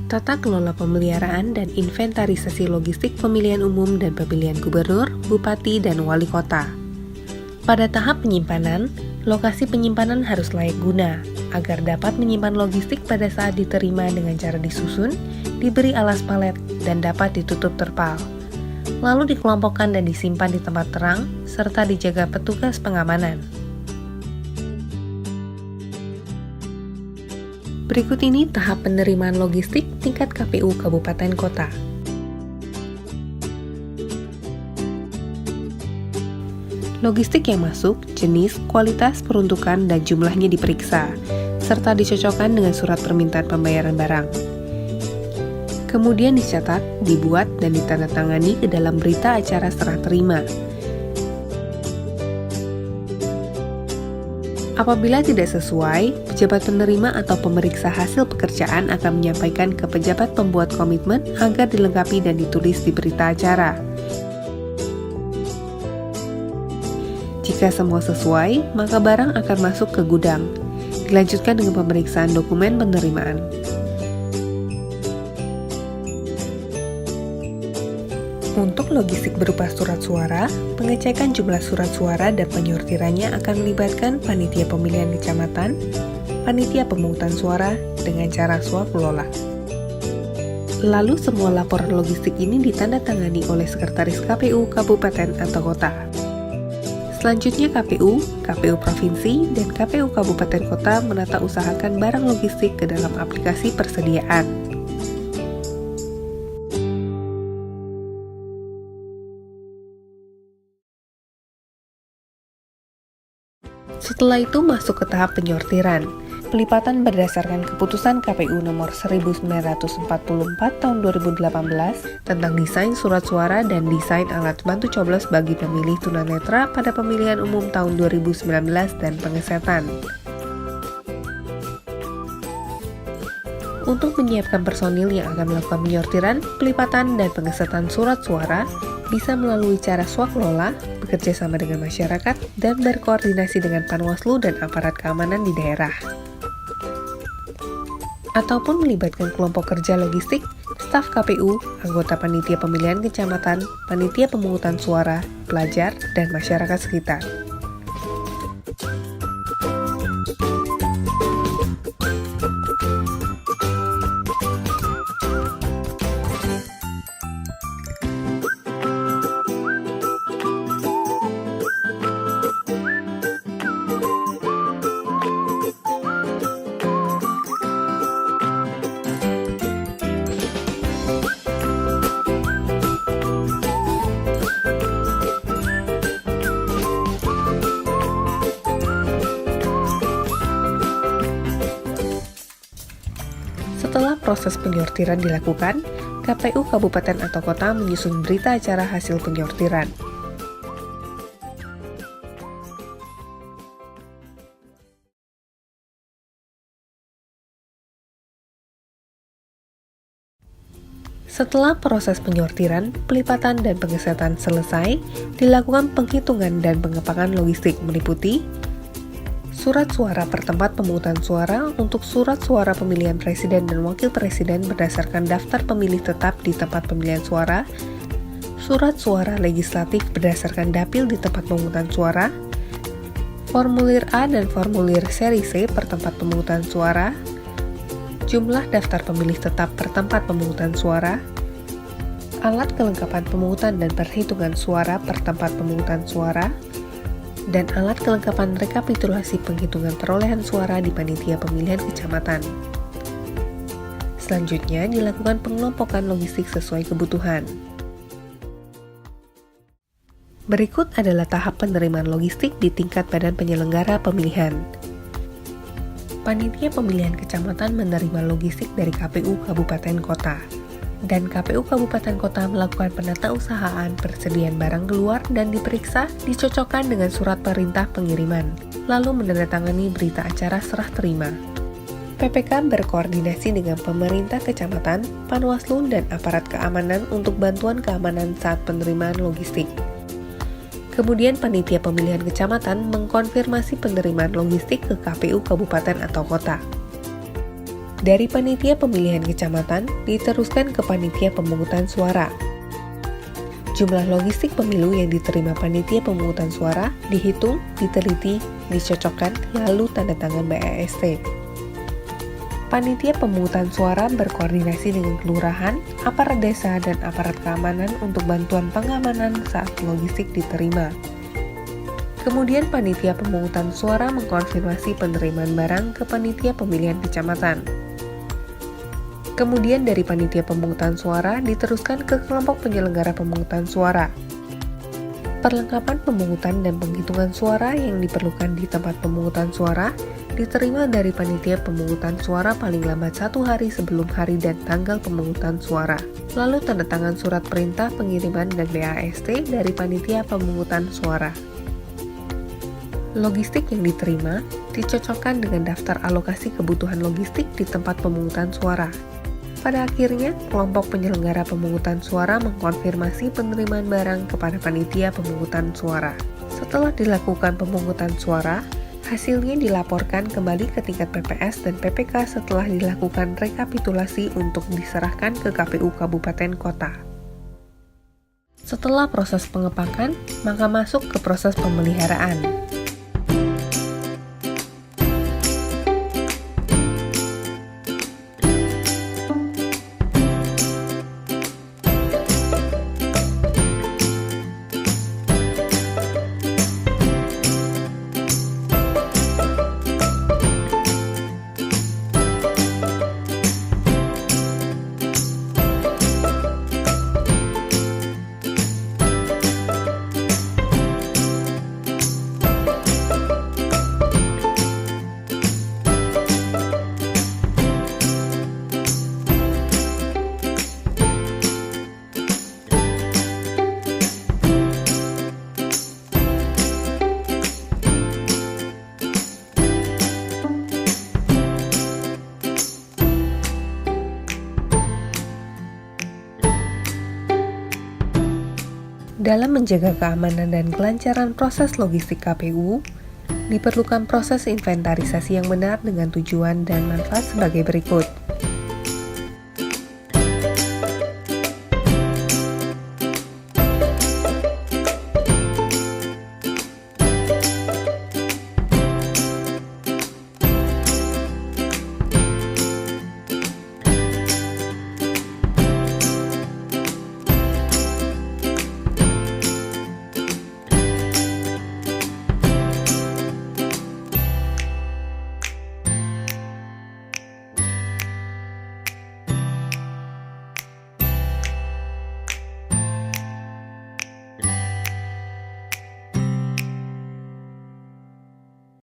Tata kelola pemeliharaan dan inventarisasi logistik pemilihan umum dan pemilihan gubernur, bupati, dan wali kota. Pada tahap penyimpanan, lokasi penyimpanan harus layak guna, agar dapat menyimpan logistik pada saat diterima dengan cara disusun, diberi alas palet, dan dapat ditutup terpal. Lalu dikelompokkan dan disimpan di tempat terang, serta dijaga petugas pengamanan. Berikut ini tahap penerimaan logistik tingkat KPU Kabupaten Kota. Logistik yang masuk, jenis, kualitas, peruntukan, dan jumlahnya diperiksa, serta dicocokkan dengan surat permintaan pembayaran barang. Kemudian dicatat, dibuat, dan ditandatangani ke dalam berita acara serah terima. Apabila tidak sesuai, pejabat penerima atau pemeriksa hasil pekerjaan akan menyampaikan ke pejabat pembuat komitmen agar dilengkapi dan ditulis di berita acara. Jika semua sesuai, maka barang akan masuk ke gudang. Dilanjutkan dengan pemeriksaan dokumen penerimaan. Untuk logistik berupa surat suara, pengecekan jumlah surat suara dan penyortirannya akan melibatkan panitia pemilihan kecamatan, panitia pemungutan suara dengan cara swakelola. Lalu semua laporan logistik ini ditandatangani oleh Sekretaris KPU Kabupaten atau Kota. Selanjutnya KPU Provinsi, dan KPU Kabupaten Kota menata usahakan barang logistik ke dalam aplikasi persediaan. Setelah itu masuk ke tahap penyortiran. Pelipatan berdasarkan keputusan KPU nomor 1944 tahun 2018 tentang desain surat suara dan desain alat bantu coblos bagi pemilih tunanetra pada pemilihan umum tahun 2019 dan pengesetan. Untuk menyiapkan personil yang akan melakukan penyortiran, pelipatan, dan pengesetan surat suara bisa melalui cara swakelola, bekerja sama dengan masyarakat, dan berkoordinasi dengan Panwaslu dan aparat keamanan di daerah. Ataupun melibatkan kelompok kerja logistik, staf KPU, anggota panitia pemilihan kecamatan, panitia pemungutan suara, pelajar, dan masyarakat sekitar. Setelah proses penyortiran dilakukan, KPU Kabupaten atau Kota menyusun berita acara hasil penyortiran. Setelah proses penyortiran, pelipatan, dan pengesetan selesai, dilakukan penghitungan dan pengepakan logistik meliputi surat suara per tempat pemungutan suara untuk surat suara pemilihan presiden dan wakil presiden berdasarkan daftar pemilih tetap di tempat pemilihan suara, surat suara legislatif berdasarkan dapil di tempat pemungutan suara, formulir A dan formulir seri C per tempat pemungutan suara, jumlah daftar pemilih tetap per tempat pemungutan suara, alat kelengkapan pemungutan dan perhitungan suara per tempat pemungutan suara, dan alat kelengkapan rekapitulasi penghitungan perolehan suara di panitia pemilihan kecamatan. Selanjutnya dilakukan pengelompokan logistik sesuai kebutuhan. Berikut adalah tahap penerimaan logistik di tingkat badan penyelenggara pemilihan. Panitia pemilihan kecamatan menerima logistik dari KPU Kabupaten Kota, dan KPU Kabupaten Kota melakukan penatausahaan persediaan barang keluar dan diperiksa, dicocokkan dengan surat perintah pengiriman, lalu menandatangani berita acara serah terima. PPK berkoordinasi dengan pemerintah kecamatan, Panwaslu, dan aparat keamanan untuk bantuan keamanan saat penerimaan logistik. Kemudian panitia pemilihan kecamatan mengkonfirmasi penerimaan logistik ke KPU Kabupaten atau Kota. Dari panitia pemilihan kecamatan diteruskan ke panitia pemungutan suara. Jumlah logistik pemilu yang diterima panitia pemungutan suara dihitung, diteliti, dicocokkan, lalu tanda tangan BAST. Panitia pemungutan suara berkoordinasi dengan kelurahan, aparat desa, dan aparat keamanan untuk bantuan pengamanan saat logistik diterima. Kemudian panitia pemungutan suara mengkonfirmasi penerimaan barang ke panitia pemilihan kecamatan. Kemudian dari panitia pemungutan suara diteruskan ke kelompok penyelenggara pemungutan suara. Perlengkapan pemungutan dan penghitungan suara yang diperlukan di tempat pemungutan suara diterima dari panitia pemungutan suara paling lambat 1 hari sebelum hari dan tanggal pemungutan suara. Lalu tanda tangan surat perintah pengiriman dan BAST dari panitia pemungutan suara. Logistik yang diterima dicocokkan dengan daftar alokasi kebutuhan logistik di tempat pemungutan suara. Pada akhirnya, kelompok penyelenggara pemungutan suara mengkonfirmasi penerimaan barang kepada panitia pemungutan suara. Setelah dilakukan pemungutan suara, hasilnya dilaporkan kembali ke tingkat PPS dan PPK setelah dilakukan rekapitulasi untuk diserahkan ke KPU Kabupaten Kota. Setelah proses pengepakan, maka masuk ke proses pemeliharaan. Dalam menjaga keamanan dan kelancaran proses logistik KPU, diperlukan proses inventarisasi yang benar dengan tujuan dan manfaat sebagai berikut.